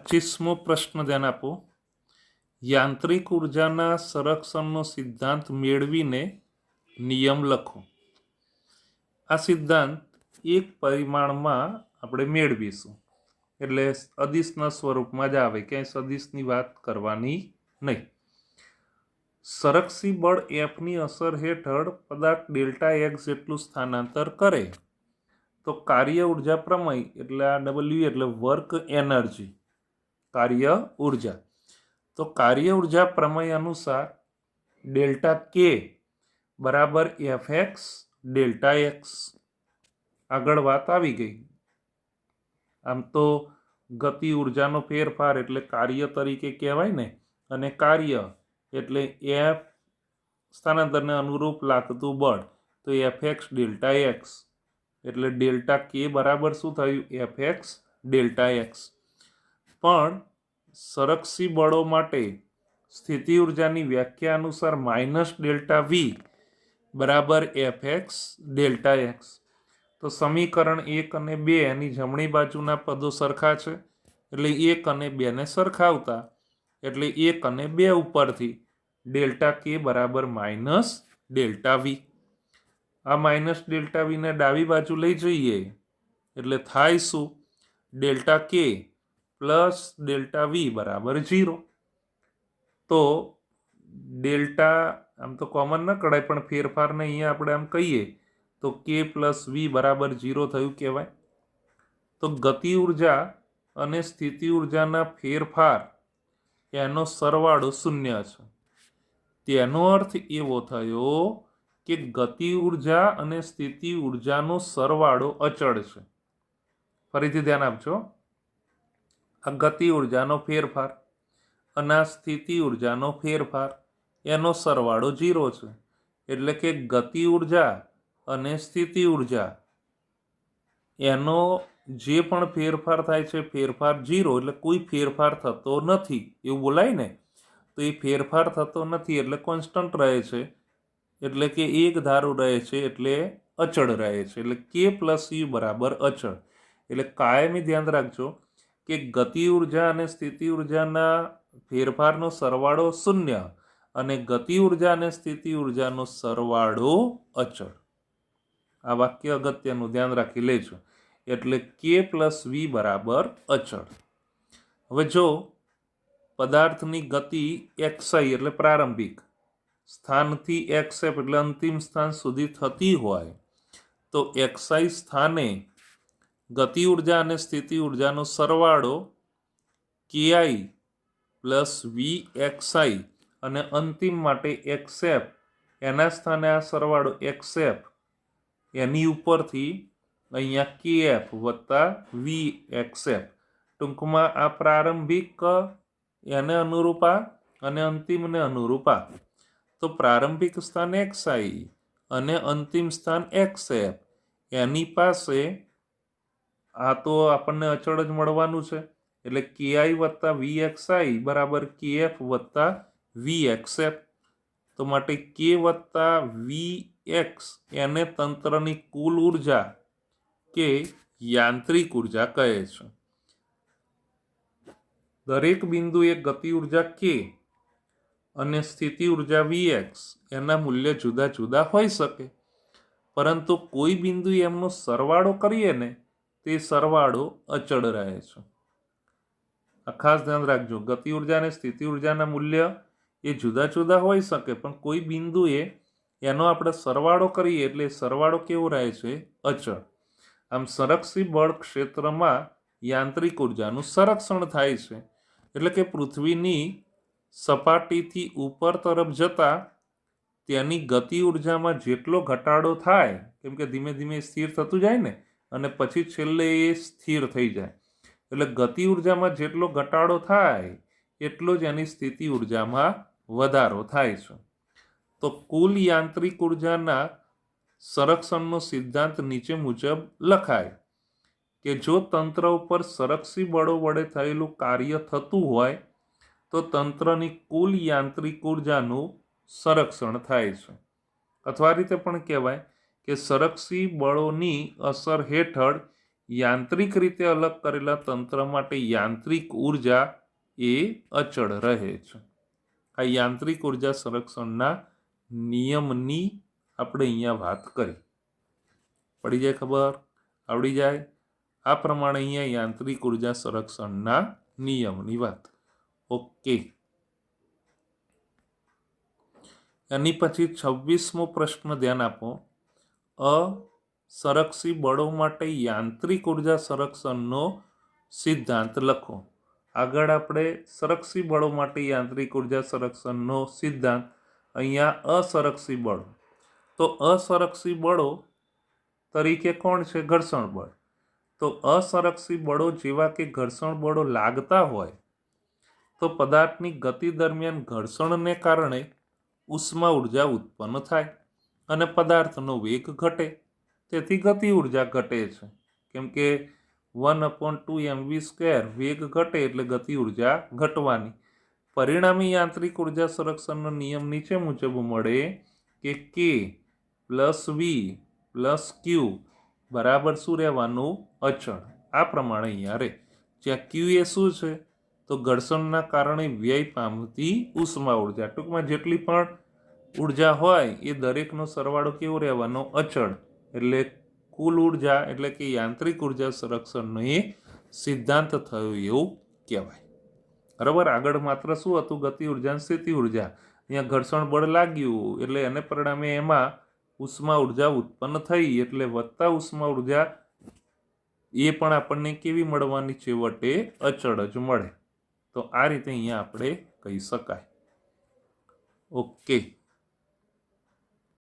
25મો પ્રશ્ન ધ્યાન આપો। યાંત્રિક ઉર્જાના સંરક્ષણનો સિદ્ધાંત મેળવીને નિયમ લખો। આ સિદ્ધાંત એક પરિમાણમાં આપણે મેળવીશું, એટલે અદિશના સ્વરૂપમાં જ આવે, ક્યાંય સદિશની વાત કરવાની નહીં। સંરક્ષી બળ એફની અસર હેઠળ પદાર્થ ડેલ્ટા એક્સ જેટલું સ્થાનાંતર કરે તો કાર્ય ઉર્જા પ્રમેય, એટલે આ ડબલ્યુ એટલે વર્ક એનર્જી, કાર્ય ઉર્જા। તો કાર્ય ઉર્જા પ્રમેય અનુસાર ડેલ્ટા કે બરાબર એફ એક્સ ડેલ્ટા એક્સ। આગળ વાત આવી ગઈ। આમ તો ગતિ ઉર્જાનો ફેરફાર એટલે કાર્ય તરીકે કહેવાય ને, અને કાર્ય એટલે એફ સ્થાનાંતરને અનુરૂપ લાગતું બળ, તો એફ એક્સ ડેલ્ટા એક્સ, એટલે ડેલ્ટા કે બરાબર શું થયું? F x delta x. પણ સંરક્ષી બળો માટે સ્થિતિ ઉર્જાની વ્યાખ્યા અનુસાર માઇનસ ડેલ્ટા વી બરાબર એફ એક્સ ડેલ્ટા એક્સ। તો સમીકરણ 1 અને 2 એની જમણી બાજુના પદો સરખા છે, એટલે 1 અને 2 ને સરખાવતા, એટલે 1 અને 2 ઉપરથી ડેલ્ટા કે બરાબર માઇનસ ડેલ્ટા વી। આ માઇનસ ડેલ્ટા વી ને ડાબી બાજુ લઈ જઈએ એટલે થાય શું? ડેલ્ટા કે પ્લસ ડેલ્ટા વી બરાબર 0। તો ડેલ્ટા આમ તો કોમન ન કઢાય, પણ ફેરફારને અહીંયા આપણે આમ કહીએ તો કે પ્લસ વી બરાબર 0 થયું કહેવાય। તો ગતિ ઉર્જા અને સ્થિતિ ઉર્જાના ફેરફાર એનો સરવાળો 0 છે। તેનો અર્થ એવો થયો કે ગતિ ઉર્જા અને સ્થિતિ ઉર્જાનો સરવાળો અચળ છે। ફરીથી ધ્યાન આપજો, આ ગતિ ઉર્જાનો ફેરફાર અને આ સ્થિતિ ઉર્જાનો ફેરફાર એનો સરવાળો 0 છે, એટલે કે ગતિ ઉર્જા અને સ્થિતિ ઉર્જા એનો જે પણ ફેરફાર થાય છે ફેરફાર 0, એટલે કોઈ ફેરફાર થતો નથી એવું બોલાય ને। તો એ ફેરફાર થતો નથી એટલે કોન્સ્ટન્ટ રહે છે, એટલે કે એક ધારું રહે છે, એટલે અચળ રહે છે, એટલે કે પ્લસ યુ બરાબર અચળ। એટલે કાયમી ધ્યાન રાખજો કે ગતિ ઉર્જા અને સ્થિતિ ઉર્જાના ફેરફારનો સરવાળો 0 અને ગતિ ઉર્જા અને સ્થિતિ ઉર્જાનો સરવાળો અચળ। આ વાક્ય અગત્યનું ધ્યાન રાખી લેજો, એટલે કે પ્લસ વી બરાબર અચળ। હવે જો પદાર્થની ગતિ એક્સઆઈ એટલે પ્રારંભિક સ્થાનથી એક્સએફ એટલે અંતિમ સ્થાન સુધી થતી હોય, તો એક્સઆઈ સ્થાને ગતિ ઉર્જા અને સ્થિતિ ઉર્જાનો સરવાળો કેઆઈ પ્લસ વી એક્સઆઈ, અને અંતિમ માટે એક્સએફ એના સ્થાને આ સરવાળો એક્સએફ, એની ઉપરથી અહીંયા કેએફ વત્તા વી એક્સએફ। ટૂંકમાં આ પ્રારંભિક એને અનુરૂપા અને અંતિમને અનુરૂપા। તો પ્રારંભિક સ્થાન એક્સઆઈ અને અંતિમ સ્થાન એક્સએફ, એની પાસે આ તો આપણને અચળ જ મળવાનું છે, એટલે કેઆઈ વત્તા વી એક્સઆઈ બરાબર કેએફ વત્તા વી એક્સએફ। તો માટે કે વત્તા વી એક્સ એને તંત્રની કુલ ઉર્જા કે યાંત્રિક ઉર્જા કહે છે। દરેક બિંદુએ ગતિ ઉર્જા કે અને સ્થિતિ ઉર્જા વી એક્સ એના મૂલ્ય જુદા જુદા હોઈ શકે, પરંતુ કોઈ બિંદુ એમનો સરવાળો કરીએ ને તે સરવાળો અચળ રહે છે। આ ખાસ ધ્યાન રાખજો, ગતિ ઉર્જા અને સ્થિતિ ઉર્જાના મૂલ્ય એ જુદા જુદા હોઈ શકે, પણ કોઈ બિંદુએ એનો આપણે સરવાળો કરીએ એટલે સરવાળો કેવો રહે છે? અચળ। આમ સંરક્ષી બળ ક્ષેત્રમાં યાંત્રિક ઉર્જાનું સંરક્ષણ થાય છે, એટલે કે પૃથ્વીની સપાટીથી ઉપર તરફ જતા તેની ગતિ ઉર્જામાં જેટલો ઘટાડો થાય, કેમ કે ધીમે ધીમે સ્થિર થતું જાય ને, અને પછી છેલ્લે એ સ્થિર થઈ જાય, એટલે ગતિ ઉર્જામાં જેટલો ઘટાડો થાય એટલો જ એની સ્થિતિ ઉર્જામાં વધારો થાય છે। તો કુલ યાંત્રિક ઉર્જાના સંરક્ષણનો સિદ્ધાંત નીચે મુજબ લખાય કે જો તંત્ર ઉપર સંરક્ષી બળો વડે થયેલું કાર્ય થતું હોય તો તંત્રની કુલ યાંત્રિક ઉર્જાનું સંરક્ષણ થાય છે। અથવા આ રીતે પણ કહેવાય કે સંરક્ષી બળોની અસર હેઠળ યાંત્રિક રીતે અલગ કરેલા તંત્ર માટે યાંત્રિક ઉર્જા એ અચળ રહે છે. આ યાંત્રિક ઉર્જા સંરક્ષણના નિયમની આપણે અહીંયા વાત કરી. પડી જાય ખબર? આવડી જાય? આ પ્રમાણે અહીંયા યાંત્રિક ઉર્જા સંરક્ષણના નિયમની વાત. ઓકે. એની પછી 26મો પ્રશ્ન ધ્યાન આપો. સંરક્ષી બળો માટે યાંત્રિક ઉર્જા સંરક્ષણનો સિદ્ધાંત લખો. આગળ આપણે સંરક્ષી બળો માટે યાંત્રિક ઉર્જા સંરક્ષણનો સિદ્ધાંત, અહીંયા અસંરક્ષી બળો. તો અસંરક્ષી બળો તરીકે કોણ છે? ઘર્ષણ બળ. તો અસંરક્ષી બળો જેવા કે ઘર્ષણ બળો લાગતા હોય તો પદાર્થની ગતિ દરમિયાન ઘર્ષણને કારણે ઉષ્મા ઉર્જા ઉત્પન્ન થાય અને પદાર્થનો વેગ ઘટે. તેથી ગતિ ઉર્જા ઘટે છે. કેમ કે 1/2mv² વેગ ઘટે એટલે ગતિ ઉર્જા ઘટવાની. પરિણામી યાંત્રિક ઉર્જા સંરક્ષણનો નિયમ નીચે મુજબ મળે કે K + V + Q બરાબર શું રહેવાનું? અચળ. આ પ્રમાણે અહીંયા રહે. જ્યાં Q એ શું છે? તો ઘર્ષણના કારણે વ્યય પામતી ઉષ્મા ઉર્જા. ટૂંકમાં જેટલી પણ ઉર્જા હોય એ દરેકનો સરવાળો કેવો રહેવાનો? અચળ. એટલે કુલ ઉર્જા એટલે કે યાંત્રિક ઉર્જા સંરક્ષણનો એ સિદ્ધાંત થયો એવું કહેવાય. બરાબર. આગળ માત્ર શું હતું? ગતિ ઉર્જા અને સ્થિતિ ઉર્જા. અહીંયા ઘર્ષણ બળ લાગ્યું એટલે એને પરિણામે એમાં ઉષ્મા ઉર્જા ઉત્પન્ન થઈ એટલે વધતા ઉષ્મા ઉર્જા એ પણ આપણને કેવી મળવાની? છેવટે અચળ જ મળે. તો આ રીતે અહીંયા આપણે કહી શકાય. ઓકે.